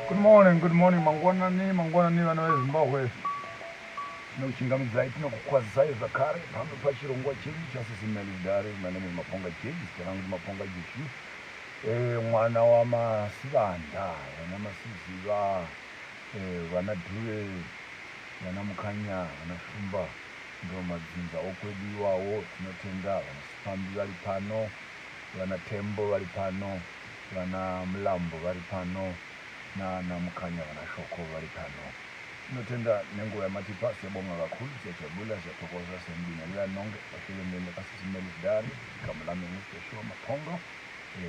Good morning, mangwanani vana vezimbabwe. Tinokuchingamidza tinokukwazisai zvakare pano pachirongwa chedu chasizimelidhare. My name is Maponga James, rangu Maponga Jeshu. Mwana wamasivanda, vana masiziva, vana dhure, vana mukanya, vana shumba, ndo madzinza okwedu iwawo. Tinotenda vanasipambi vari pano, vana tembo vari pano, vana mulambo vari pano, nana mukanya vana shoko vari pano. Tinotenda nenguva yamatipa, siyabonga kakhulu, siyajabula, siyathokoza, siyambingelela nonke bahlelembele kasisimelidhare, igama lami nguJoshua Maponga,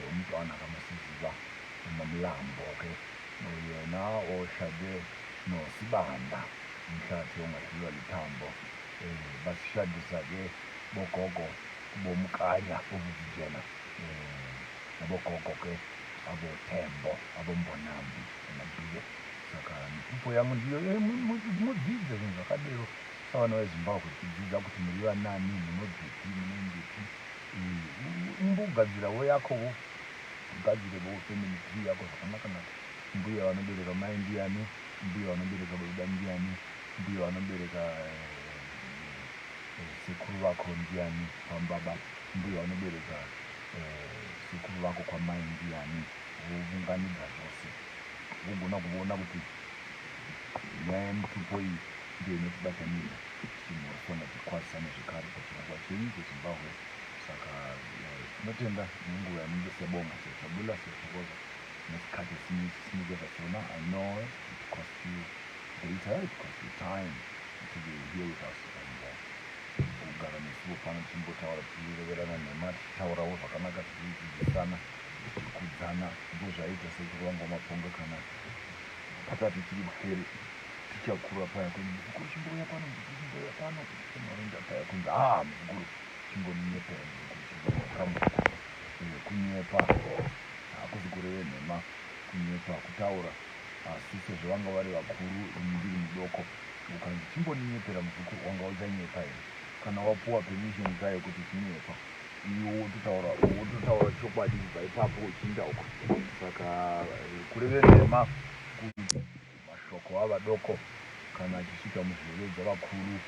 umntwana kaMasiziva uMamlambo ke noyena oshade noSibanda umhlathi ongadliwa lithambo. Basishadisa ke bogogo bomkanya obuvijela, nabogogo ke aboThembo aboMbonambi nabibe saka mitupo yangu ndiyo mudzidze zvinhu zvakadero savana vezimbabwe tidzidza kuti muri vanani, munobviti, munembiti. Umbogadzirawo yakowo, ugadzirewo family tree yako zvakanaka-naka. Mbuya vanobereka mai ndiani, mbuya vanobereka baba ndiani, mbuya vanobereka sekuru vako ndiani kwambaba, mbuya vanobereka sekuru vako kwamai ndiani. Wounganidza zvose wogona kuona kuti nyaya yemitupo iyi ndiyo inotibatanidza tinofana tikwazisane zvekare pachirongwa chedu chezimbabwe. Saka tinotenda nenguva yamunenge siyabonga, siyajabula, siyathokoza nesikhathi sinikeza sona. I know it cost you data, it cost you time to be here with us. Kugara nesuwo pano tichimbotaura tichireverana nhema, tichitaurawo zvakanaka, tichidzidzisana, tichikudzana. Ndo zvaita sechirongo Maponga kana patati tiri kuseri tichakura paya kuti muzukuru chimbouya pano, muzukuru chimbouya pano, tichimarinda paya kunzi muzukuru chimboninyepera, muzukuru chimbonyepa muzukuru. Kunyepa hakuzi kureve nhema, kunyepa kutaura. Asi sezvo vanga vari vakuru ndiri mudoko, ukanzi chimboninyepera muzukuru, wanga uchanyepa here? Kana wapuwa permission kayo kuti chinyepa, iwo wototaura chokwadi kubva ipapo uchiinda uko. Saka kureve nhema kuti mashoko avadoko kana achisvika muzveve dzavakuru,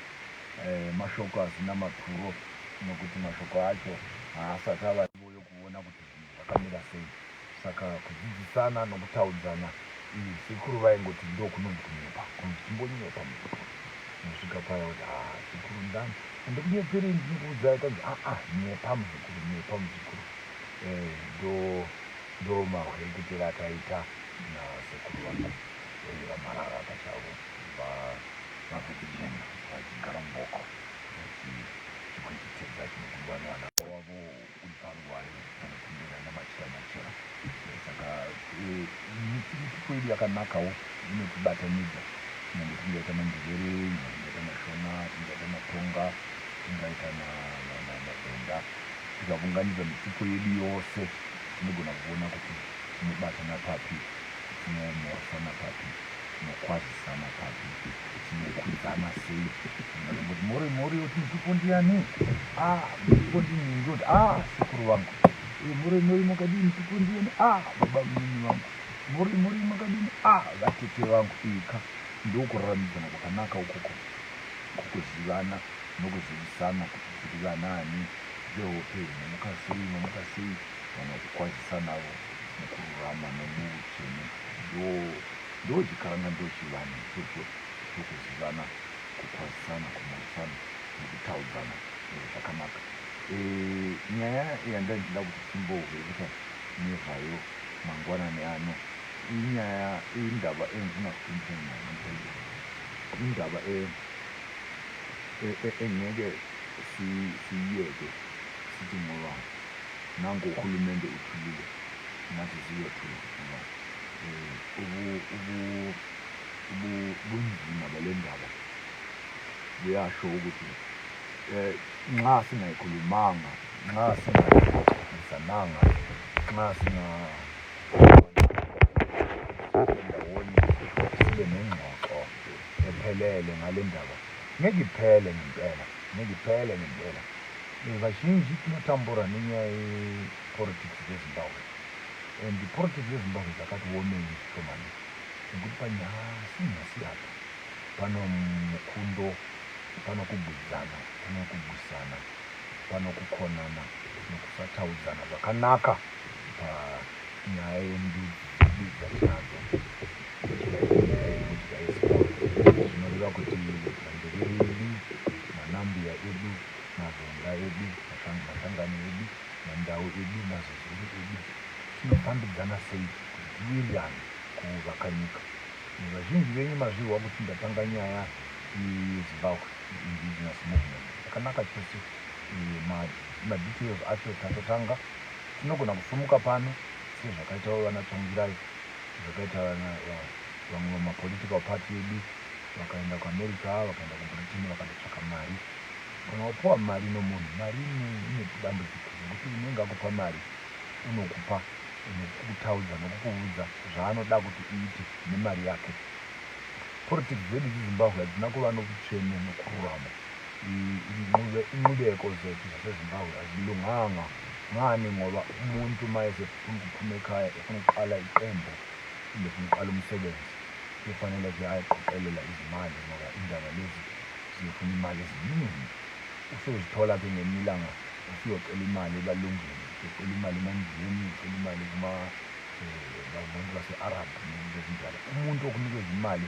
mashoko asina maturo, nokuti mashoko acho haasati avaivo yokuona kuti zvinhu zvakamira sei. Saka kudzidzisana nokutaudzana, sekuru vaingoti ndo kunonzi kunyepa, kunzi chimbonyepa muzukuru. Nosvika paya kuti sekuru ndani andikunyeperei, ndinokuudzai, kanzi nyepa muzukuru, nyepa muzukuru. Ndo mahwereketero ataita nasekuru vangu vamarara pachavo vavhekijena vachigara muboko chikwechitedza chinokundwa nevana wavo uri parware vanopindira namachira. Saka mitupo yedu yakanakawo, inotibatanidza. Nyangwe tingaita manjevere, tingaita mashona, tingaita matonga, tingaita mabhenda, tikaunganidza mitupo yedu yose tinogona kuona kuti tinobatana papi, tinomorsana papi, tinokwazisana papi, tinokudzana sei. Kuti mori kuti mutupo ndiani? Mutupo ndini ndoti sekuru vangu. Muri makadini mutupo ndiani? Baba mimi vangu. Muri makadini? Vatete vangu. Ika ndokuraramidzana kwakanaka ukoko, kukuzivana nokuzivisana kuti tiri vanani, vehope, nomuka sei, vanokukwazisanawo mukururama nomuutsvene. Ndochikaranga ndochivanhu ichocho chokuzivana, kukwazisana, kumorsana nekutaudzana zvakanaka. Nyaya yandandoda kuti timbohweruka nezvayo mangwanani ano, indaba endifuna kuqinisana nayo, indaba engeke siyiyeke sithi ngoba nangu urhulumente uthulile, nathi siyothula ngoba ubunzima bale ndaba buyasho ukuthi nxa singayikhulumanga, nxa singayisananga, nxa ndawonye sibe nengxoxo ephelele ngale ndaba, ngeke iphele ngempela. Vazhinji tinotambura nenyaya yepolitics yeZimbabwe, and politics yeZimbabwe dzakati womei zvishomani. nekuti panyasi apa pano mukundo, pano kubwidzana, pano kubwisana, pano kukonana nekusataudzana zvakanaka panyaya yendudzi dzedu dzatinadzo munyika yeZimbabwe. Zvinoreva kuti mandevere edu, manambuya edu, mazonda edu, mashangani edu, mandau edu, mazezuru edu tinofambidzana sei kuti tiwirirane kuvaka nyika. Vazhinji venyu mazvirwa kuti ndatanga nyaya yeZimbabwe Indigenous Movement yakanaka chose. Madetails acho tatotanga tinogona kusumuka pano sezvakaita vana Tsvangirai, zvakaita vamwe mapolitical party edu vakaenda kuAmerica, vakaenda kuBritain, vakandotsvaka mari. Kana wapuwa mari nomunhu, mari ine dambudziko rekuti unenge akupa mari unokupa nekutaudza nekukuudza zvaanoda kuti uite nemari yake. Politics dzedu dzeZimbabwe hadzina kuva nokutsvene nokururama. Inqubeko zethu zaseZimbabwe azilunganga ngani ngoba umuntu mayese ufuna ukuphuma ekhaya efuna ukuqala iqembu kumbe efuna ukuqala umsebenzi kufanele ke ayeqoqelela izimali ngoba indaba lezi ziyofuna imali eziningi. Usuzithola ke ngelinye ilanga usuyocela imali ebalungwini, usuyocela imali emandleni, usuyocela imali kubantu base-Arab nezinjalo. Umuntu okunikeza imali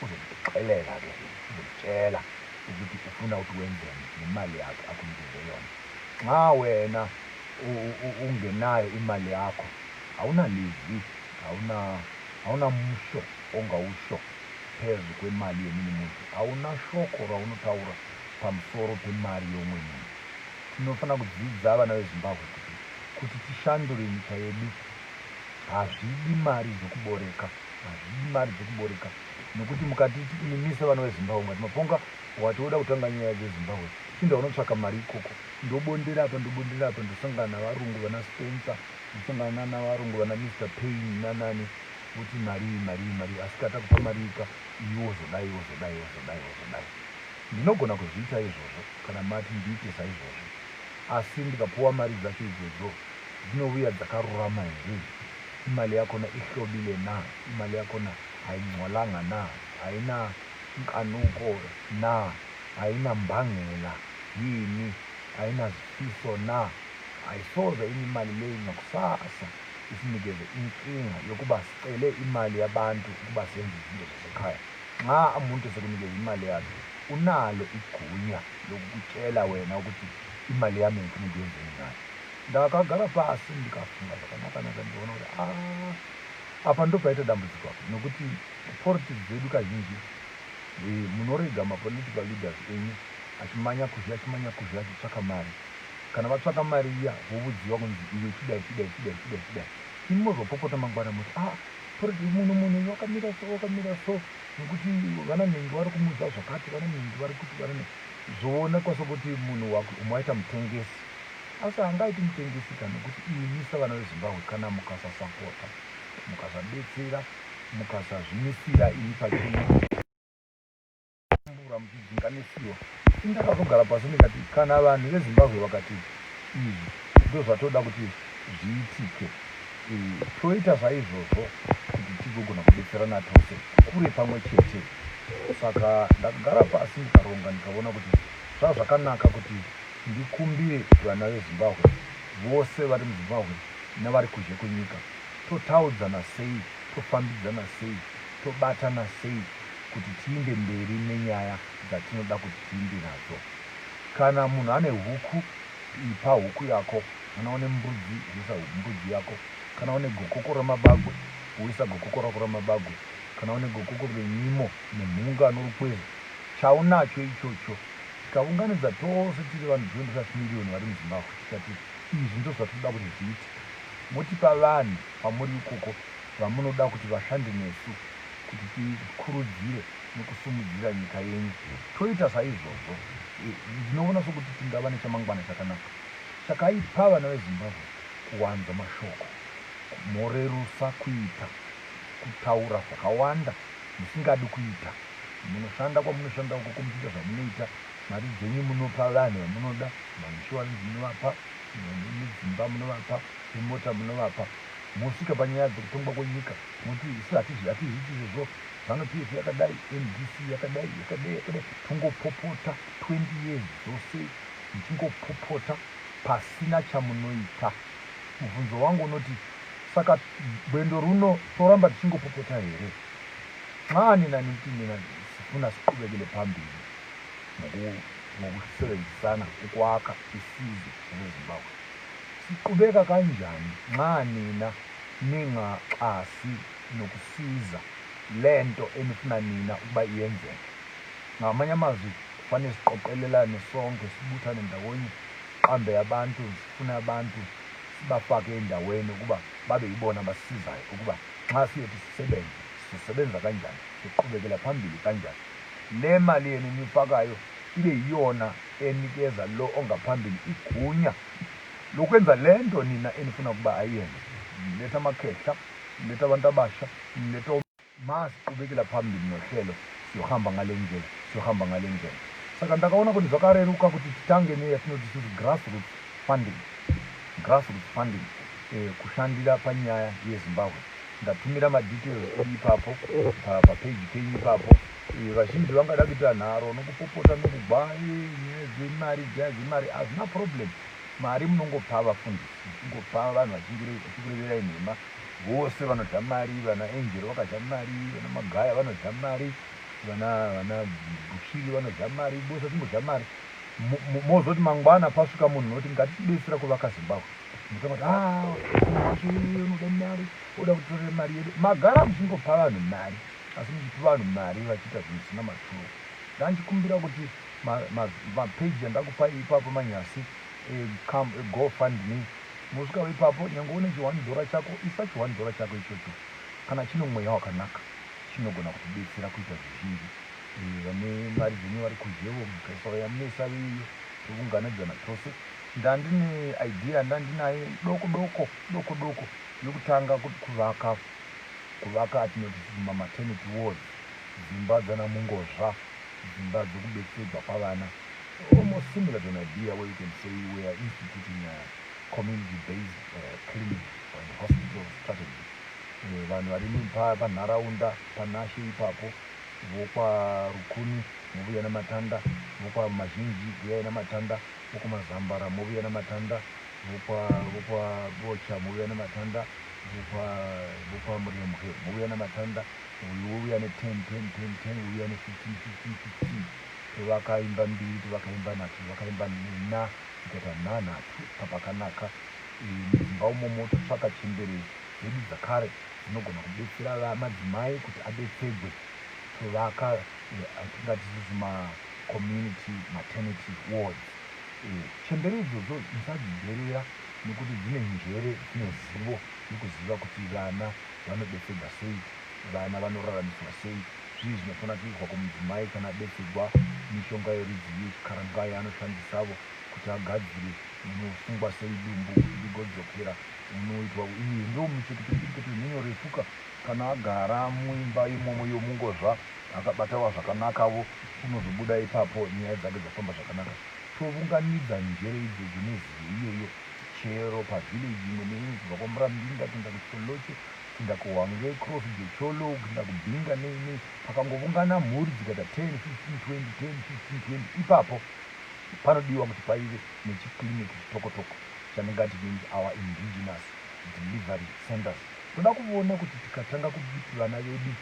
uzokuxelela ke, uzokutshela ukuthi ufuna ukuthi wenzeni nemali yakhe akunikeze yona. Nxa wena ungenayo imali yakho, awunalizwi, awunamusho ongawusho phezu kwemali yomunye umuntu, awunashoko rawunotaura pamusoro pemari yomwe muntu. Tinofana kudzidza vana veZimbabwe kuti tishandure nyika yedu. Hazvidi mari dzokuboreka, hazvidi mari dzokuboreka, nokuti mukatiti inimise vana veZimbabwe ngati maponga wati woda kutanga nyaya dzeZimbabwe, chinda unotsvaka mari ikoko, ndobondera apa ndosangana navarungu vana Spencer, ndosangana navarungu vana Mr Payne nanani, kuti mari, asi katakupa mari ika iwo zodai. Ndinogona kuzviita izvozvo kana mati ndiite saizvozvo, asi ndikapuwa mari dzacho idzodzo dzinouya dzakarurama here? Imali yakona ihlobile na? Imali yakona haingcolanga na? Haina nkanuko na? Haina mbangela yini? Haina zifiso na? Ayisoze imali leyi ngakusasa isinikeze inkinga yokuba sicele imali yabantu ukuba senze izinto zasekhaya. Nxa umuntu sekunikeza imali yakhe, unalo igunya lokukutshela wena ukuthi imali yami ngifuna ukuyenzeni ngayo. Ndakagara pasi ndikafunga zvakanaka ndikaona kuti apa ndopaita dambudziko apo, nokuti politics dzedu kazhinji munorega mapolitical leaders enyu achimanya kuzhi achitsvaka mari. Kana vatsvaka mari iya vobudziwa kunzi iwe chidai. Imi mozopopota mangwana muti munhu wakamira so, nokuti vana nhengi vari kumudza zvakati, vana nhengi vari kuti zvoonekwa sokuti munhu umaita mutengesi. Asi hangaiti mutengesi kana kuti imisa vana veZimbabwe kana mukasasapota, mukasadetsera, mukasazvimisira imi pachenyu muchidzinganisiwa. Indakazogara pasi ndikati kana vanhu veZimbabwe vakati izvi ndozvatoda kuti zviitike, toita saizvozvo kuti tigogona kudetserana tose kure pamwe chete. Saka ndakagara pasi ndikaronga ndikaona kuti zvazvakanaka kuti ndikumbire vana veZimbabwe vose vari muZimbabwe navari kunze kwenyika, totaudzana sei, tofambidzana sei, tobatana sei kuti tiinde mberi nenyaya dzatinoda kuti tiinde nadzo. Kana munhu ane huku, ipa huku yako. Kana une mbudzi, uisa mbudzi yako. Kana une gokoko ramabagwe, uisa gokoko rako ramabagwe. Kana une gokoko renyimo nemhunga norukwezi, chaunacho ichocho tikaunganidza tose tiri vanhu 25 miliyoni vari muZimbabwe, tikati izvi ndozvatoda kuti zviite, motipa vanhu pamuri ikoko vamunoda kuti vashande nesu kuti tikurudzire nekusumudzira nyika yenyu. Toita saizvozvo, ndinoona sokuti tingava nechamangwana chakanaka. Chakaipa vana veZimbabwe kuwanza mashoko, morerusa kuita, kutaura zvakawanda musingadi kuita. Munoshanda kwamunoshanda uko muchiita zvamunoita, mari dzenyu munopa vanhu vamunoda, mainsurance munovapa, dzimba munovapa, imota munovapa, musvika panyaya dzekutongwa kwenyika muti isi hatizviti izvozvo ZANU-PF yakadai, NDC yakadai tongopopota 20 years dzose muchingopopota pasina chamunoita. Mubvunzo wangu unoti saka gwendo runo toramba tichingopopota here? Nxani nani ntina sifuna siqhubekele phambili ngokusebenzisana ukwakha isizwe seZimbabwe. Siqhubeka kanjani nxa nina ningaxhasi nokusiza lento enifuna nina ukuba iyenzeke? Ngamanye amazwi kufanele siqoqelelane sonke, sibuthane ndawonye, qambe abantu, sifune abantu sibafake endaweni ukuba babe yibona abasizayo ukuba nxa siyothi sisebenza kanjani, siqhubekela phambili kanjani. Le mali yenu niyifakayo ibe yiyona enikeza lo ongaphambili igunya lokwenza lento nina enifuna ukuba ayenze. Niletha amakhehla, niletha abantu abasha, niletha masiqhubekela phambili nohlelo, siyohamba ngale ndlela. Saka ndakaona kuti zvakareruka kuti titange neyatinoti kuti grassroots funding kushandira panyaya yeZimbabwe. Ndatumira madetails edu ipapo papage penyu ipapo. Vazhinji vangada kuita nharo nokupopota nokubva nyaya dzemari hazvina problem. Mari munongopa vafundisi, munongopa vanhu vachikureverai nhema. Vose vanodya mari, vana Angel vakadya mari, vana Magaya vanodya mari, vana Bushiri vanodya mari, vose timbodya mari. Mozoti mangwana pasvika munhu noti ngatidetsera kuvaka Zimbabwe, mutomati wacho unoda mari, oda kutorera mari yedu. Magara muchingopa vanhu mari, asi muchipa vanhu mari vachiita zvinhu zvisina maturo. Ndanchikumbira kuti mapeji andakupai ipapo manyasi GoFundMe, musvika ipapo nyange une $1 chako, isa $1 chako ichocho kana chino mweya wakanaka chinogona kutidetsera kuita zvizhinji. Vane mari dzenyu vari kujevo mukaisa yamunesa viyo tokunganidzana tose. Ndandine idea ndandinayo doko yokutanga kuvaka atinoti maternity wards, dzimba dzanamungozva, dzimba dzokubetserwa kwavana. Almost similar to an idea where you can say we are instituting a community-based clinic and hospital strategy. Vanhu vari panharaunda panashe ipapo, vokwa Rukuni muvuya namatanda, vokwa Mazhinji vuyai namatanda, vokwa Mazambara muvuya namatanda, vokwa Bocha muvuya namatanda, vokwa Muremhe muvuya namatanda, uvuya ne 10 uvuya ne 15. Vakaimba mbiri, vakaimba nhatu, vakaimba nina, tikaita nhanhatu papakanaka. Mudzimba umomo totsvaka chembere dzedu dzakare dzinogona kudetsera madzimai kuti adetserwe. Tovaka atingati community maternity wards. Chembere idzodzo musadziderera nekuti dzine njere, dzine zivo yekuziva kuti vana vanodetserwa sei, vana vanoraramiswa sei. Zvinhu zvinofana kuitwa kumudzimai kana adetserwa, mishonga yerudzi yechikarangai yanoshandisavo kuti agadzire unosungwa sei dumbu kuti rigodzokera unoitwa. Iyi ndo micheto inenyo refuka kana agara muimba imomo yomungozva akabatawa zvakanakavo, unozobuda ipapo nyaya dzake dzafamba zvakanaka. Tounganidza njere idzodzo nezivo iyoyo, chero pavhileji imwe neimwe, kubva kwaMurambinga kuenda kuCholoche, kuenda kuHwange, Cross Cholo, kuenda kuBinga nei, pakangoungana mhuri dzikaita 10, 15, 20, ipapo panodiwa kuti paive nechikliniki chitokotoko chaningati our indigenous delivery centers. Toda kuona kuti tikatanga kuti vana vedu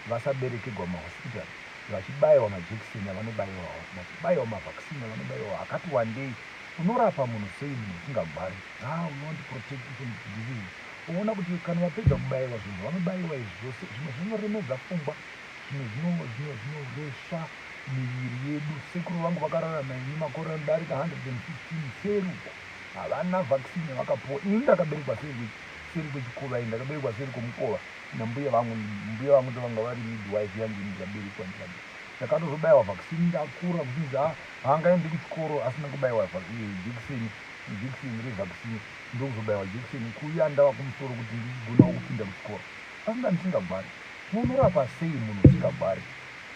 vasaberekerwa mahospitari, vachibayiwa majekiseni avanobayiwa, vachibayiwa mavhakisini avanobayiwa akati wandei. Unorapa munhu sei munhu usingagwari? We want to protect you from disease. Unoona kuti kana vapedza kubayiwa zvinhu vanobayiwa izvi zvose, zvimwe zvinoremedza pfungwa, zvimwe zvinoresva miviri yedu. Sekuru vangu vakararama ini makore anodarika 115 seruko, havana vhakisini vakapuwa. Ini ndakaberekwa seri kwechikova, ini ndakaberekwa seri kwemukova nambuya vangu ndovanga vari midwife yangu, ini ndikaberekwa ndakatozobayiwa vhakisini ndakura kuchinzi haangaendi kuchikoro asina kubayiwa jekiseni revhakisini. Ndokuzobayiwa jekiseni kuya ndava kumusoro kuti ndigonawo kupinda kuchikoro, asi ndandisingagwari. Unorapa sei munhu usingagwari?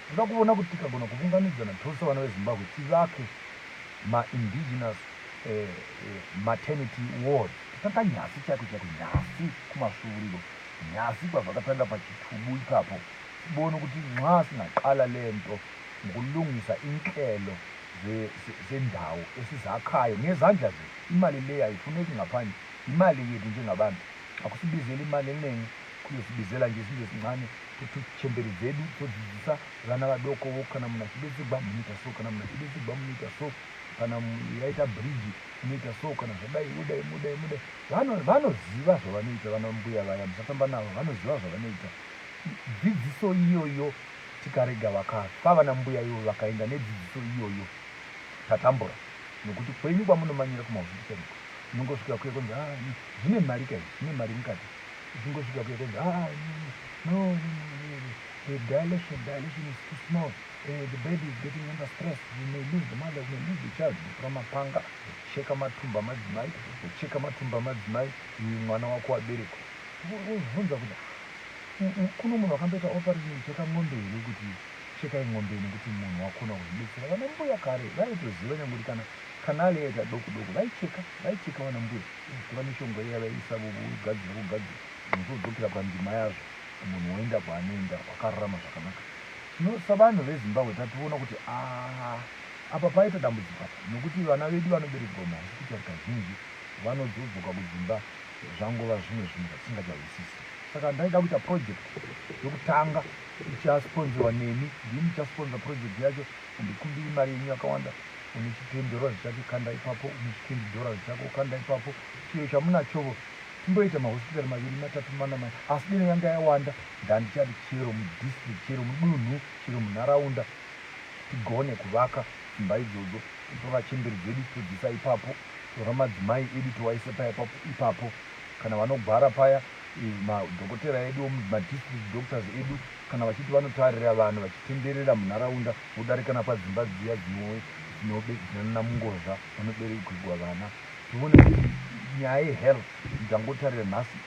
Toda kuona kuti tikagona kuunganidzana tose vana veZimbabwe tivake ma-indigenous maternity wards. kakanyasi chako nyasi kumashure nyasi kwavakatanga pachitubu ipapo sibone ukuthi nxa singaqala lento ngokulungisa inhlelo zendawo esizakhayo ngezandla zethu. Imali le ayifuneki ngaphandle, imali yethu njengabantu. Akusibizela imali eningi, kuyosibizela nje izinto ezincane ukuthi chemberi zedu todzidzisa vana vadoko kana munhu achibese kuba munoita so, kana munhu achibese kuba munoita so, kana yaita bridge unoita so, kana zvadai mudai vanoziva zvavanoita. Vana mbuya vaya musatamba navo, vanoziva zvavanoita. Dzidziso iyoyo tikarega vakafa vana mbuya ivo vakaenda nedzidziso iyoyo tatambura, nekuti kwenyu kwamunomanyira kumahosipitari unongosvika kuye kunzi zvine mari kai, zvine mari mukati. Uchingosvika kuye kunzi no, the dilation is too small, the baby is getting under stress, you may lose the mother, you may lose the child. Utora mapanga ucheka matumba madzimai mwana wako waberekwa. Uzvunza kuti kuno munhu akamboita operation cheka ng'ombe here, kuti chekai ng'ombe nekuti munhu wakona kuzvidetsera. Vana mbuya kare vaitoziva nyanguri kana kanali yaita doko vaicheka vana mbuya, tora mishonga iya vaiisa kugadzira nozodzokera pandima yazvo, munhu woenda kwaanoenda wakararama zvakanaka. Savanhu vezimbabwe tationa kuti apa paita dambudziko apa, nokuti vana vedu vanoberekwa mahosipitari kazhinji vanodzodzwa kudzimba zvangova zvimwe zvinhu zvatisingachazwisisi. Saka ndaida kuita project yokutanga ichasponzerwa nemi, ndini ndichasponza project yacho. Ndikumbiri mari yenyu yakawanda, une $10 chako kanda ipapo, une $20 chako kanda ipapo. Chiro chamunachovo timboita mahosipitari maviri matatu mana, asi dino yanga yawanda ndandichati chero mudistrict, chero mudunhu, chero munharaunda tigone kuvaka dzimba idzodzo. Tora chemberi dzedu todzisa ipapo, tora madzimai edu towaisa paya ipapo, kana vanogwara paya madhokotera edu, madistrict doctors edu, kana vachiti vanotarira vanhu vachitenderera munharaunda vodarika napadzimba dziya dzinonamungozva vanoberekerwa vana. Tione kuti nyaya yehealth ndangotarira nhasi,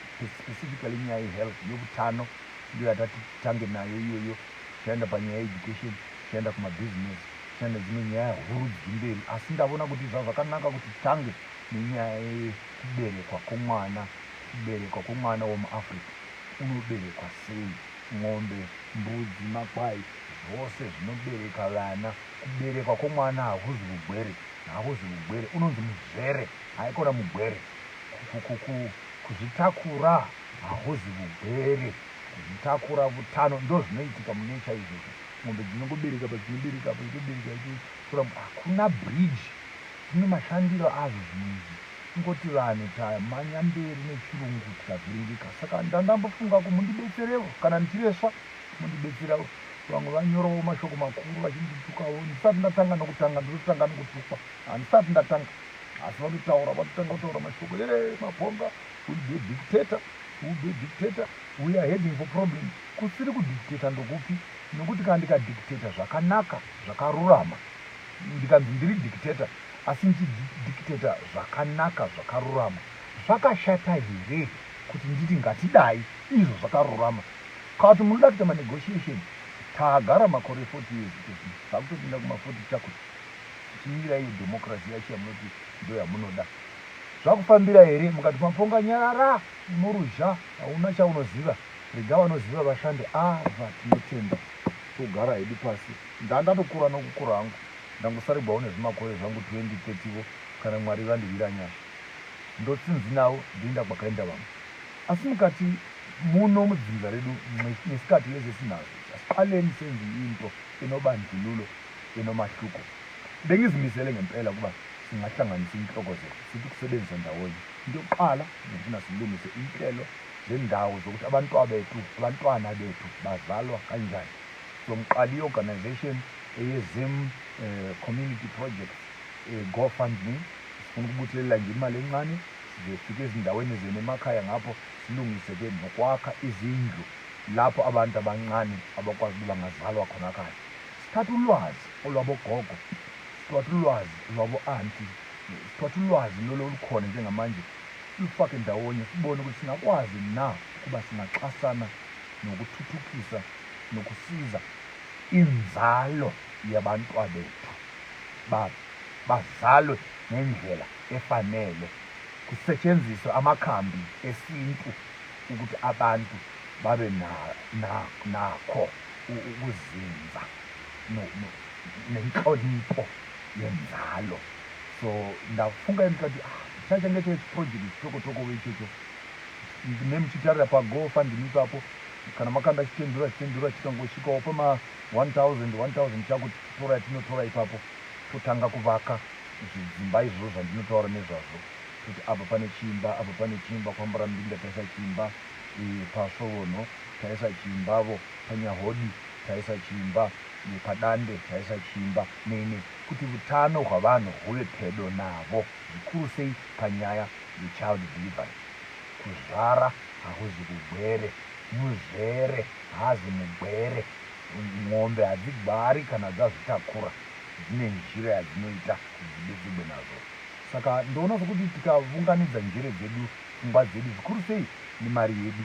specifically nyaya yehealth yokutano ndiyo yatati tange nayo iyoyo. Tichaenda panyaya yeeducation, tichaenda kumabusiness, tichaenda dzimwe nyaya huru dzimberi, asi ndavona kuti zvakanaka kuti tange nenyaya yekuberekwa kwomwana. Kuberekwa kwomwana womuAfrica unoberekwa sei? Ng'ombe, mbudzi, makwai, zvose zvinobereka vana. Kuberekwa kwomwana hakuzi ugwere, unonzi muzvere, haikona mugwere. Kuzvitakura hakuzi ugwere, kuzvitakura utano ndo zvinoitika munecha izvozvo. Ng'ombe dzinongobereka padzinobereka hakuna bridge, dzine mashandiro azvo zvinhu. Ngoti vanhu tamanya mberi nechirungu tikavhiringika. Saka ndandambofunga kuti mundibetserewo, kana ndichireswa mundibetserewo. Vamwe vanyorawo mashoko makuru vachinditukawo. Ndisati ndatanga nokutanga ndotanga nokutukwa, handisati ndatanga, asi vanotanga kutaura mashoko mabhonga, will be a dictator, we are heading for problem. Kusiri kudictator ndokupi? Nokuti kana ndikadictator zvakanaka, zvakarurama, ndikanzi ndiri dictator asi ndichidictator zvakanaka, zvakarurama, zvakashata here kuti nditi ngatidai izvo zvakarurama? Kana kuti munoda kuita manegotiation, tagara makore 40 years, takutopinda kuma-40 chakuti tichinyira iyo democracy yacho yamunoti ndo yamunoda. Zvakufambira here? Mukati maponga nyarara, unoruzha, hauna chaunoziva, rega vanoziva vashande. Tinotenda togara hedu pasi. Ndandatokura nokukura hangu, ndangosarigwawo nezvimakore zvangu 20-30 kana Mwari vandivira nyasha. Ndotsinzi nawo ndienda kwakaenda vamwe. Asi mukati muno mudzinza redu nesikati leze sinazo, aleni senzi into enobandlululo, enomahluko. Bengizimisele ngempela kuba singahlanganisa inhloko zethu sithi kusebenzisa ndawonye. Into yokuqala ngifuna silungise inhlelo zendawo zokuthi abantwana bethu bazalwa kanjani. Somqala i-organization eyezim community project, GoFundMe. Sifuna ukubuthelela nje imali encane, sizofika ezindaweni emakhaya ngapho silungise ke nokwakha izindlu lapho abantu abancane abakwazi ukuba bangazalwa khona kanye. Sithatha ulwazi olwabogogo, sithatha ulwazi lwabo-anti, sithatha ulwazi lolo olukhona njengamanje, silufake ndawonye, sibone ukuthi singakwazi na ukuba singaxhasana nokuthuthukisa nokusiza inzalo yabantwana bethu bazalwe ngendlela efanele, kusetshenziswa amakhambi esintu ukuthi abantu babe nakho ukuzinza nenhlonipho yenzalo. So ndafunga ndikati chacha ngecheprojekti chitoko ichocho nemuchitarira pagofundme ipapo kana makanda chitendura chikangosvikawo pama1000 chakuti tora yatinotora ipapo totanga kuvaka zvidzimba izvozvo zvandinotaura nezvazvo kuti apa pane chimba kwambarambinda taisa chimba pasvono taisa chimbavo panyahodi taisa chimba padande taisa chimba kuti utano hwavanhu huve pedo navo, zvikuru sei panyaya yechild delivery. Kuzvara hakuzi kugwere, muzvere hazi mugwere. Ng'ombe hadzigwari kana dzazvitakura, dzine njira yadzinoita dzibesigwe nazo. Saka ndoona sokuti tikaunganidza njere dzedu, pfungwa dzedu, zvikuru sei nemari yedu,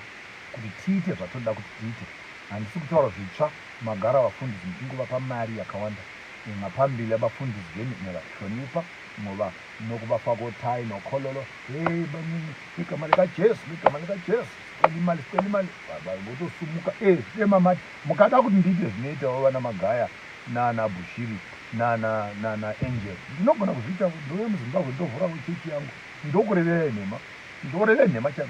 kuti tiite zvatoda kuti tiite. Handisi kutaura zvitsva, magara vafundisi muchinguvapa mari yakawanda. Mapambili abafundisi venu navashonipa ngoba nokubafaka othai nokhololo, igama likajesu sicela imali botosumuka emamati mukada kuti ndiite zvinoita vana magaya nana bushiri nana angel, ndinogona kuzviita. ndove muzimbabwe ndovhura chechi yangu, ndokurevera nhema, ndokurevera nhema chako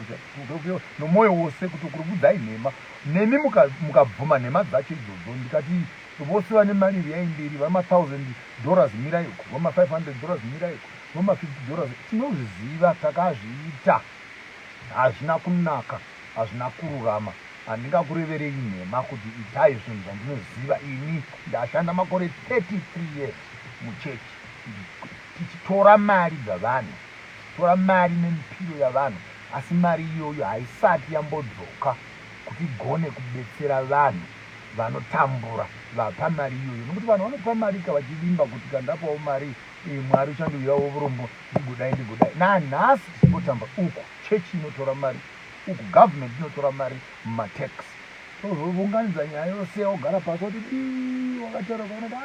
nomwoyo wose kuti kuri kudzai nhema, nemi mukabvuma nhema dzacho idzodzo. Ndikati vose vane mari yaindiri vama$1,000 mirai uko, vama$500 mirai uko, vama$50, tinozviziva, takazviita. Hazvina kunaka, hazvina kururama. Handingakureverei nhema kuti itai zvinhu zvandinoziva. Ini ndashanda makore 33 years muchechi tichitora mari dzavanhu, tichitora mari nemipiro yavanhu, asi mari iyoyo haisati yambodzoka kuti igone kubetsera vanhu vanotambura vapa mari iyoyo. Nokuti vanhu vanopa mari ikavachivimba kuti kandapawo mari Mwari uchandiwirawo urombo ndigodai. Nanhasi tichingotamba uku chechi inotora mari, uku government inotora mari mumatax. Tozounganidza nyaya yose ogara pasi kuti wakataura kwaonati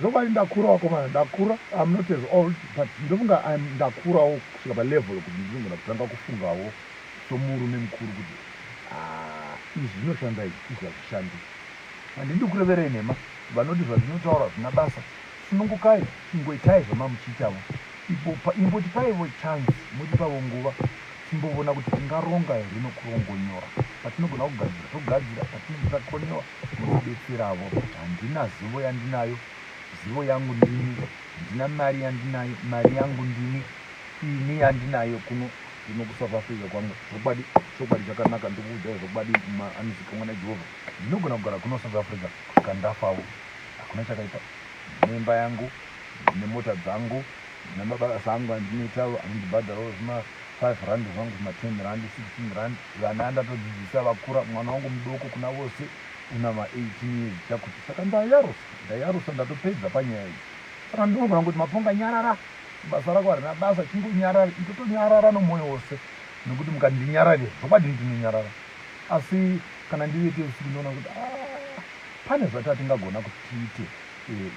zvokwadi ndakura wakomana, ndakura. I'm not as old but ndofunga ndakurawo kusvika palevel kuti ndinogona kutanga kufungawo somurume mukuru kuti izvi zvinoshanda izvi hazvishandi. Handindi kureverei nhema, vanoti zvazvinotaura zvina basa, sunungukai, ingoitai zvamamuchiitavo. Imbotipaivo chance, motipavo nguva, timbovona kuti tingaronga here nokurongonyora. Patinogona kugadzira togadzira, patinotakonyiwa motibetseravo. Handina zivo yandinayo, zivo yangu ndini, handina mari yandinayo, mari yangu ndini, ini yandinayo kuno ndinokusouth Africa kwangu. Zvokwadi chakanaka ndikuudzai zvokwadi anizika mwana Jehovha. Ndinogona kugara kuno South Africa kandafawo, hakuna chakaita. Nemba yangu, nemota dzangu, nemabasa angu andinoitawo anondibhadharawo zvima5 rand zvangu, zvima10 rand, 16 rand. Vana ndatodzidzisa vakura, mwana wangu mudoko kuna vose una ma18 years chakuti. Saka ndayarusa ndatopedza panyaya iyi. Saka ndinogona kuti maponga nyarara, basa rako harina basa, chingonyarara, ndotonyarara nomwoyo wose. Nokuti mukandinyarare zvokwadi ndinonyarara. Asi kana ndivete usiku ndinoona kuti pane zvatatingagona kuti tiite.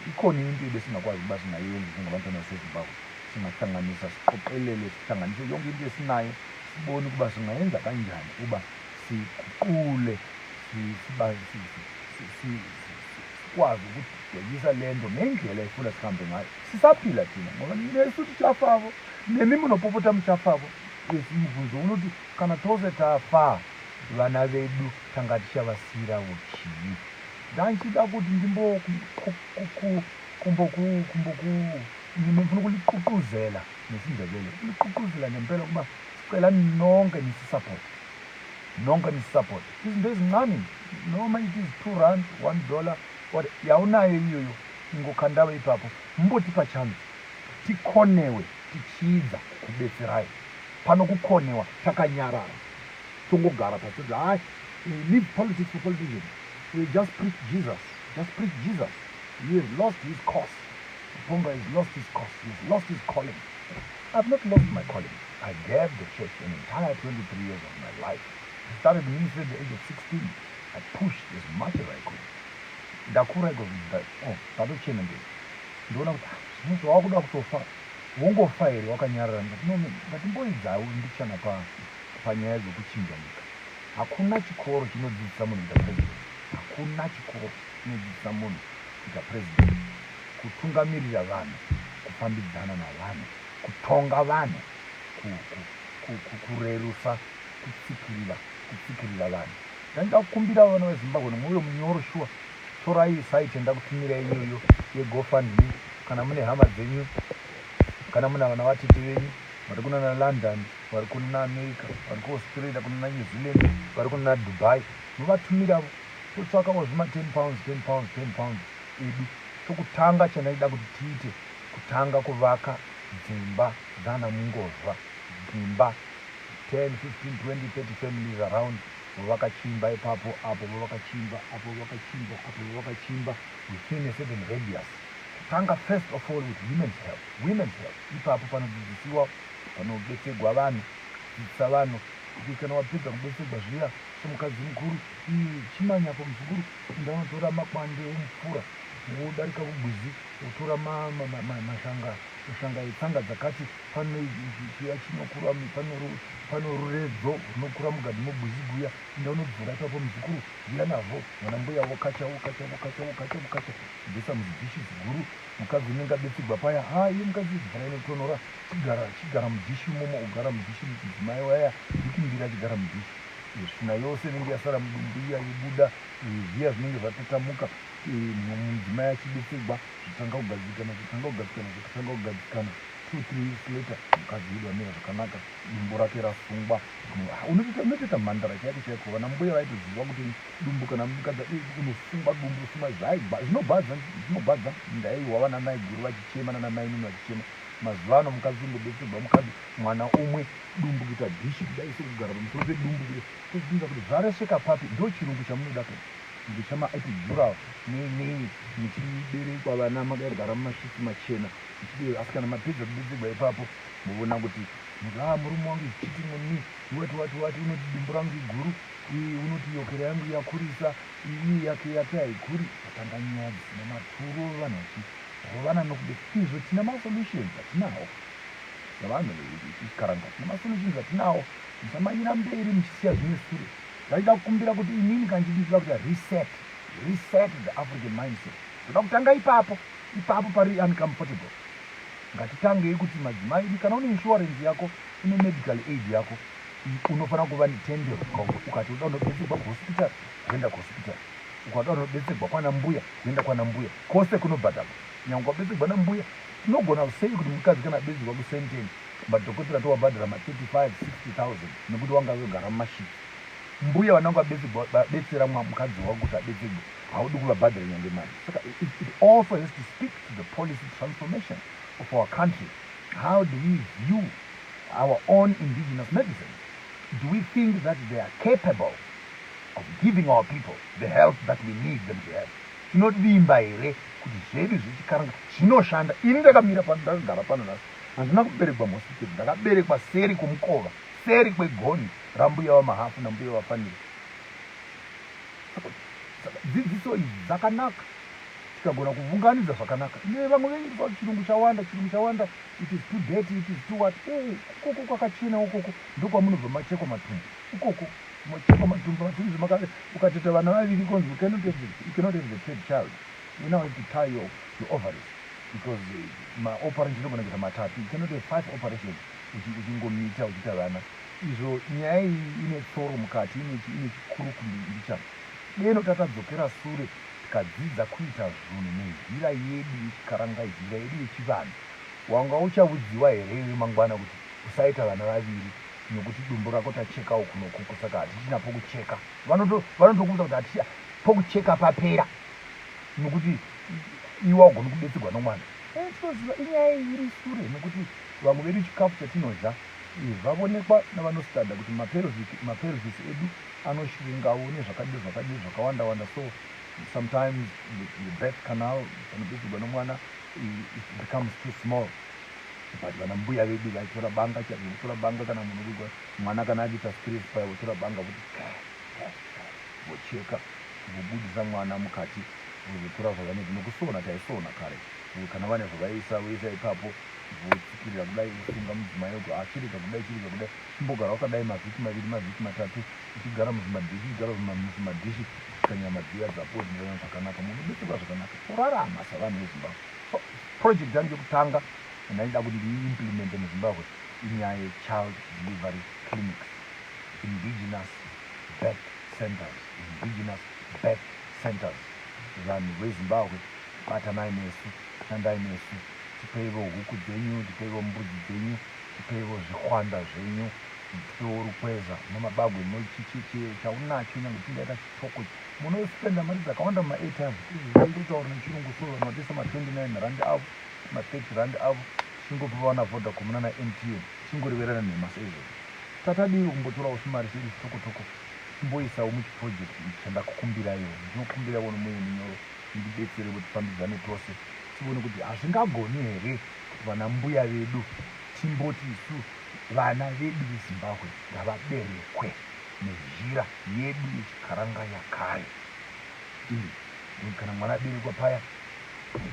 Ikoni into yebesinakwazi uba sinayenza njengabantwana basezimbabwe, singahlanganisa, siqoqelele, sihlanganise yonke into esinayo, sibone ukuba singayenza kanjani uba siguqule, sikwazi ukudwelisa le nto nendlela efuna sihambe ngayo. Sisaphila thina ngoba nesuthi tshafavo, nemi munopopota muchafavo. Mubvunzo unoti kana tose tafa vana vedu tanga tichavasiyira uchii. Ndanchida kuti ndimofuna kuliququzela nesiNdebele, kuliququzela ngempela ukuba sicela nonke nisisupport. Izinto ezincane noma it is R2, $1, what yawunayo iyoyo, ingokhandawo ipapo, mbotipa chance tikhonewe tichiza kubetserayo. Pano kukhonewa takanyarara, tongogara pasi hayi leave politics for politicians. We just preach Jesus. He has lost his cause. Ponga has lost his cause. He's lost his calling. I've not lost my calling. I gave the church an entire 23 years of my life. I started ministry at the age of 16. I pushed as much as I could. Ndakura ego that. Tato chene ndi. Ndona kuti wakuda kutofa. wongofa here wakanyarara ngatimboedzawo ndichana panyaya dzekuchinja nyika. Hakuna chikoro chinodzidzisa munhu kuita president, hakuna chikoro chinodzidzisa munhu kuita president, kutungamirira vanhu, kufambidzana navanhu, kutonga vanhu, kurerusa, kutsikirira vanhu. Ndanga kukumbira vana veZimbabwe nemwoyo munyoro shuwa, torai site ndakutumira iyoyo yeGoFundMe kana mune hama dzenyu, kana muna vana vatete venyu vari kuna London, vari kuna America, vari kuAustralia, kuna New Zealand, vari kuna Dubai, muvatumirawo totsvakawo zvima 10 pounds edu tokutanga chandaida kuti tiite, kutanga kuvaka dzimba dzana mungozva, dzimba 10, 15, 20, 30 families around, vakachimba ipapo, apo vakachimba, apo vakachimba, apo vakachimba within a certain radius. Tanga first of all with women's health. Ipapo panodzidzisiwa, panobetsegwa vanhu, kudzidzisa vanhu kuti kana wapedza kubetsegwa zviya somukadzi mukuru, chimanyapo muzukuru, ndanotora makwande emupfura wodarika kugwizi, wotora mashanga etsanga dzakati, pano chiya chinokura, pano ruredzo runokura mugadi mogwizi guya, ndanodzura ipapo muzukuru, zviya navho mwana mbuya wokacha bvisa muzidhishi ziguru. Mukadzi unenge abetsegwa paya, iye mukadzi mvura inotonhora, chigara mudhishi imomo, ugara mudhishi, mudzimai waya ndikimbira chigara mudhishi. Svina yose inenge yasara mudumbu iya yebuda, zviya zvinenge zvatatamuka, mudzimai achibetsegwa, zvitanga kugadzikana. 2-3 weeks later mukadzi wedu amira zvakanaka, dumbu rake rasungwa. Unotoita mhandara chaiko vana mbuya vaitoziva kuti dumbu kana mukadzi unosungwa dumbu, zvinobhadza. Ndaiwa vana mai guru vachichema nana mai nini vachichema. Mazuva ano mukadzi undobetsegwa, mukadzi mwana umwe, dumbu kuita dhishi kudai sekugara pamusoro pedumbu kuzivinza kuti zvaresveka papi. Ndo chirungu chamunoda kuti chama-epidural muchiberekwa vana makagara mumashiti machena, asi kana mapedza kubetsegwa ipapo muona kuti murume wangu chitimoni wati unoti dumbu rangu iguru, unoti yokera yangu yakurisa, iyi yake haikuri. Atanga nyaya dzisina maturo vanhu vachirovana izvo tina masolutions atinawo navanhu ikaranga, tina masolutions atinawo. Musamanyira mberi muchisiya zvine sure. Ndaida kukumbira kuti inini kandichidira kuti reset the African mindset. Toda kutanga ipapo pari uncomfortable. Ngatitangei kuti madzimai, kana une insurance yako, une medical aid yako, unofanira kuva netende. Ukati uda kunobetsegwa kuhospital, kuenda kuhospital. Ukada kunobetsegwa kwana mbuya, kuenda kwana mbuya. Kwose kunobhadharwa. Nyangwe wabetsegwa nambuya, tinogona sei kuti mukadzi kana abetsegwa kusenteni, madhokotera towabhadhara ma35,000-60,000 nekuti wanga azogara mumashiti. Mbuya vananga vabetsera mukadzi wako kuti abetsegwe, haudi kuvabhadhara nyangwe mari. Saka it also has to speak to the policy transformation of our country. How do we view our own indigenous medicine? Do we think that they are capable of giving our people the health that we need them to have? Tinovimba here kuti zvedu zvechikaranga zvinoshanda. Ini ndakamira ndakagara pano nhasi, handina kuberekwa muhospitari, ndakaberekwa seri kwomukova, seri kwegoni rambuya wamahafu nambuya wafaniri. Dzidziso idzi dzakanaka, tikagona kuvunganidza zvakanaka. Vamwe venyika chirungu chawanda, it is too dirty, it is too what. Ukoko kwakachena, ukoko ndokwamunobva machekwa matumbu, ukoko machekwa matumbu ukateta vana vaviri konzi you cannot have the third child. You now have to tie your ovaries because maoperation inogona kuita matatu. You cannot have 5 operations uchingomiita uchiita vana. Izvo nyaya iyi ine tsoro mukati, ine chikuru kumbicha. Deno tatadzokera sure tikadzidza kuita zvinhu nenzira yedu yechikaranga, nzira yedu yechivanhu. Wanga uchaudziwa here mangwana kuti usaita vana vaviri nokuti dumbu rako tachekawo kunokuku, saka hatichina pokucheka. Vanotokuudza kuti hatichina pokucheka papera nokuti iwe wagona kubetsegwa nomwana. Tinoziva inyaya iri sure nokuti vamwe vedu chikafu chatinodya zvavonekwa navanostada kuti mapelvis edu anoshingawo nezvakadii zvakawanda. So sometimes the birth canal panobetsegwa nomwana it becomes too small. But vana mbuya vedu vaitora banga, kana munhu urigwa mwana kana achiita stress paya votora banga vocheka vobudisa mwana mukati, vozotora zvavanezi nokusona taisona kare. Kana vane zvavaisa voisa ipapo votsikirira kudai usunga mudzimai kuti achirika kudai chirika kudai chimbogara wakadai mavhiki maviri mavhiki matatu uchigara muzvimadhishi uchigara muzvimadhishi kanyama dziya dzapo dzinoona zvakanaka munhu ubetserwa zvakanaka kurarama savanhu vezimbabwe. So project yangu yekutanga ndaida kuti ndiiimplemente muzimbabwe inyaya yechild delivery clinics, indigenous birth centers, indigenous birth centers. Vanhu vezimbabwe batanai nesu, shandai nesu, tipeivo huku dzenyu, tipeivo mbudzi dzenyu, tipeivo zvikwanda zvenyu, tipeivo rukweza nemabagwe chaunacho nyange tindaita chitoko munospenda mari dzakawanda muma-airtime nditaura nechirungu so vanotisa ma29 rand avo ma30 rand avo chingopiwa na Vodacom nana MTN chingoriverana nhema seizvozvo. Tatadii kumbotorawo chimari chedu chitokotoko chimboisawo muchiprojekti ichi chandakukumbiraiwo. Ndinokumbirawo nomweyo munyoro ndidetsere kuti fambidzane tose tione kuti hazvingagoni here kuti vana mbuya vedu timboti isu vana vedu vezimbabwe ngavaberekwe nezhira yedu yechikaranga yakare. Kana mwana aberekwa paya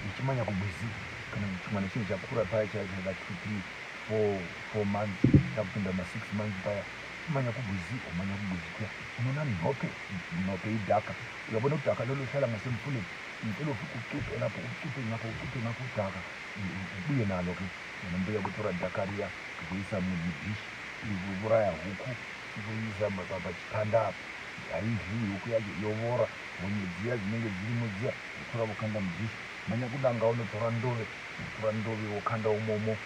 ichimanya kubwizi, kana chimwana chinhu chakura paya chaida 2-3-4 months chakupinda ma6 months paya chimanya kubwizi, umanya kubwizi kuya unoona nhope idhaka uyabona kuti akadoloshala ngasemfuleni mpelo fukukupe napo ukupe napo dhaka ubuye nalo ke mbuya kutora dhaka riya kuisa mudhishi kuuraya huku kuisa pachitanda apo haizviwi huku yacho yovora honye dziya dzinenge dzirimo dziya kutora vokanda mudhishi manya kudanga unotora ndove wokanda umomo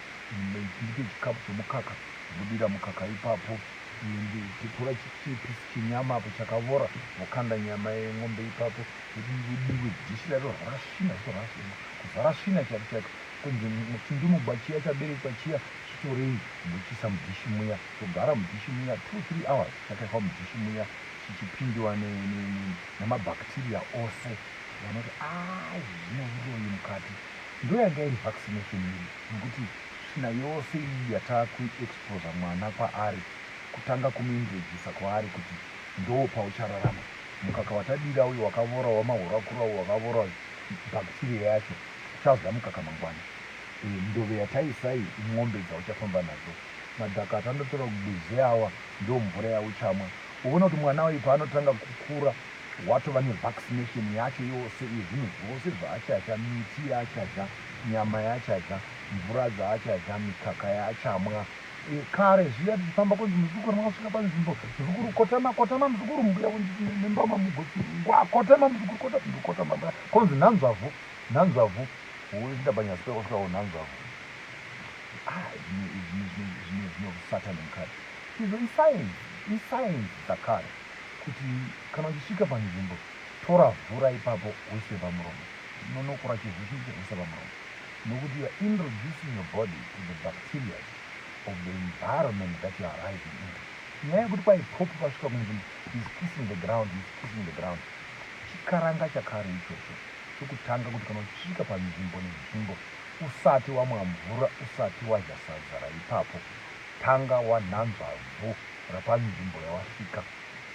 ndike chikapu chemukaka kudira mukaka ipapo titora chipisi chinyama apo chakavora vokanda nyama yeng'ombe ipapo diwe dhishi raro kuzarasvina chaiko kunzi chindimugwa chiya chaberekwa chiya chitorei kuchisa mudhishi muya togara mudhishi muya 2-3 hours chakaiswa mudhishi muya chichipindiwa nemabhakteria ose vanoti zvine uroyi mukati. Ndoyanga iri vaccination iyi nekuti svina yose iyi yatakuexposa mwana kwaari kutanga kumuintrodusa kwaari kuti ndo pauchararama. Mukaka watadira uyu wakavora wamahura uyu wakavora bhakteria yacho uchadya mukaka mangwana. Ndove yataisai ing'ombe dzauchafamba nadzo, madhaka atandotora kubwizi awa ndo mvura yauchamwa. Uona kuti mwana uyu paanotanga kukura watova nevaccination yacho yose izvinhu zvose zvaachadya, miti yaachadya, nyama yaachadya, mvura dzaachadya, mikaka yaachamwa. Kare zviya tichifamba kunzi muzukuru makasvika panzvimbo muzukuru kotama muzukuru mbuya nembama mugotsi kotama muzukuru kotama konzi nhanzvavhu ndabanyasi kwakasvikawo nhanzvavhu. Zvinosatani mukati izvo isayensi dzakare kuti kana uchisvika panzvimbo tora vhura ipapo uise pamuromo nonokora chivhushinje uise pamuromo nokuti you are introducing your body to the bacteria of the environment that you are arriving in. Nyaya yekuti kwai popu pasvika kunzvimbo is kissing the ground. Chikaranga chakare ichocho chokutanga kuti kana uchisvika panzvimbo nenzvimbo usati wamwa mvura, usati wadya sadza raipapo, tanga wanhanzvavhu rapanzvimbo yawasvika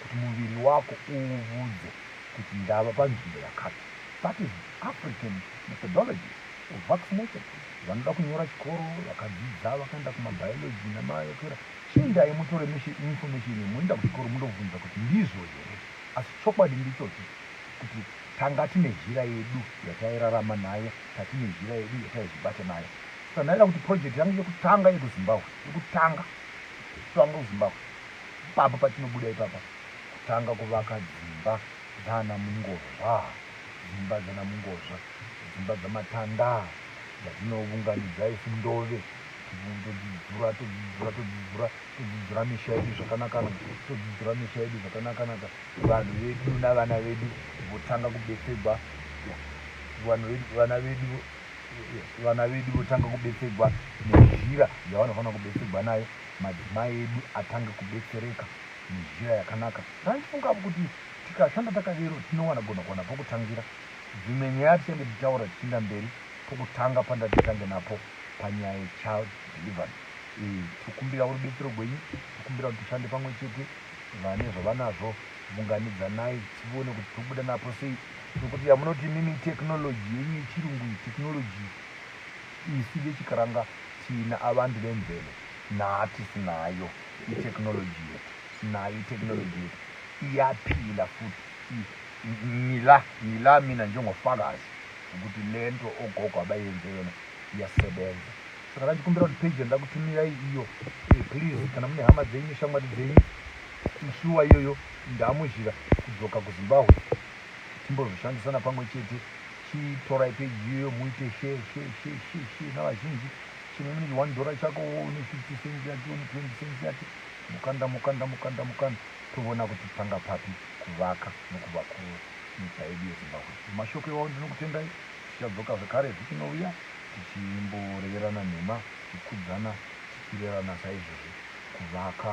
kuti muviri wako uuvudze kuti ndava panzvimbo yakati. That is African methodology of vaccination. Vanoda kunyora chikoro vakadzidza vakaenda kumabiology namayokera chindai mutore information muenda kuchikoro mundobvunza kuti ndizvo here. Asi chokwadi ndichochi kuti tanga tine zhira yedu yatairarama nayo, tatine zhira yedu yataizvibata nayo. Saka ndaida kuti project yangu yekutanga yekuzimbabwe yekutanga kuzimbabwe papa patinobuda ipapa kutanga kuvaka dzimba dzana mungozva, dzimba dzamatanda dzatinounganidza isu ndove todzidzura misha yedu zvakanaka vanhu vedu navana vedu votanga kubetserwa vana vedu votanga kubetserwa nezhira yavanofanira kubetserwa nayo. Madzimai edu atanga kubetsereka nezhira yakanaka. Ndaifunga kuti tikashanda takadero tinowana gona pokutangira. Dzimwe nyaya tichenge tichaura tichienda mberi, pokutanga pandatitange napo panyaya yechild delivery. Tikumbira rubetsero rwenyu, tikumbira kuti tishande pamwe chete, vane zvavanazvo unganidzanai tione kuti tobuda napo sei. Nokuti yamunoti mimi tekinoloji yenyu yechirungu, tekinoloji isi yechikaranga thina abantu bemvelo nathi sinayo i-technology yethu, sinayo i-technology yethu iyaphila futhi ngila mina njengofakazi ukuthi lento ogogo abayenze yona iyasebenza. Saka ndachikumbira kuti page ndakutumira iyo please kana mune hama dzenyu shamwari dzenyu ishuwa iyoyo ndamuzhira kudzoka kuZimbabwe timbozoshandisana pamwe chete chitorai page iyoyo muite she navazhinji chimwe mune $1 chako une 50 cents yati une 20 cents yati mukanda toona kuti tanga papi kuvaka nokuvakuru nyika yedu yeZimbabwe. Mashoko iwawo ndinokutendai. Tichabvoka zvekare zvichinouya tichimboreyerana nhema tichikudzana tichirevana saizvozvi kuvaka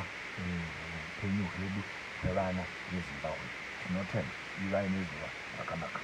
upenyu hwedu hwevana veZimbabwe. Tinotenda ivai nezuva rakanaka.